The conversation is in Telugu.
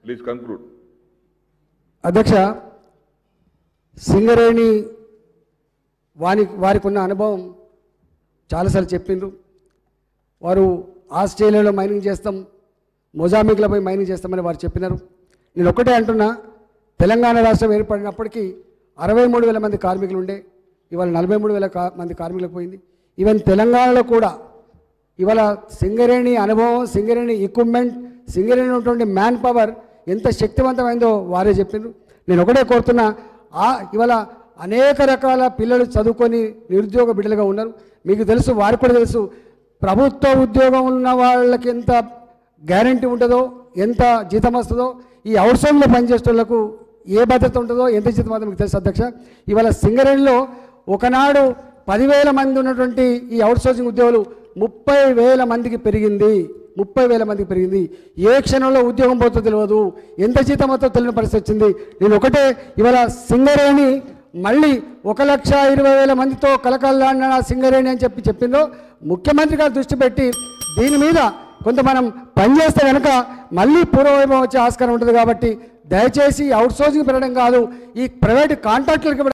Please conclude. అధ్యక్ష, సింగరేణి వారికి ఉన్న అనుభవం చాలాసార్లు చెప్పిండ్రు. వారు ఆస్ట్రేలియాలో మైనింగ్ చేస్తాం, మొజాంబిక్లో పోయి మైనింగ్ చేస్తామని వారు చెప్పినారు. నేను ఒకటే అంటున్నా, తెలంగాణ రాష్ట్రం ఏర్పడినప్పటికీ 63,000 మంది కార్మికులు ఉండే, ఇవాళ 43,000 మంది కార్మికులకు పోయింది. ఈవెన్ తెలంగాణలో కూడా ఇవాళ సింగరేణి అనుభవం, సింగరేణి ఎక్విప్మెంట్, సింగరేణి ఉన్నటువంటి మ్యాన్ పవర్ ఎంత శక్తివంతమైందో వారే చెప్పిండ్రు. నేను ఒకటే కోరుతున్నా, ఇవాళ అనేక రకాల పిల్లలు చదువుకొని నిరుద్యోగ బిడ్డలుగా ఉన్నారు. మీకు తెలుసు, వారికి కూడా తెలుసు, ప్రభుత్వ ఉద్యోగం ఉన్న వాళ్ళకి ఎంత గ్యారంటీ ఉంటుందో, ఎంత జీతం వస్తుందో, ఈ అవుట్సోర్సింగ్లో పనిచేసే వాళ్ళకు ఏ భద్రత ఉంటుందో, ఎంత జీతం వస్తుందో మీకు తెలుసు అధ్యక్ష. ఇవాళ సింగరేణిలో ఒకనాడు 10,000 మంది ఉన్నటువంటి ఈ అవుట్సోర్సింగ్ ఉద్యోగులు 30,000 మందికి పెరిగింది. 30,000 మందికి పెరిగింది. ఏ క్షణంలో ఉద్యోగం పోతుందో తెలియదు, ఎంత జీతం వస్తుందో తెలియని పరిస్థితి వచ్చింది. నేను ఒకటే, ఇవాళ సింగరేణి మళ్ళీ 1,20,000 మందితో కలకల్లాడిన సింగరేణి అని చెప్పిందో ముఖ్యమంత్రి గారు దృష్టి పెట్టి దీని మీద కొంత మనం పనిచేస్తే కనుక మళ్ళీ పూర్వవైభవం వచ్చే ఆస్కారం ఉంటుంది. కాబట్టి దయచేసి అవుట్సోర్సింగ్ పెరగడం కాదు, ఈ ప్రైవేట్ కాంట్రాక్టులకి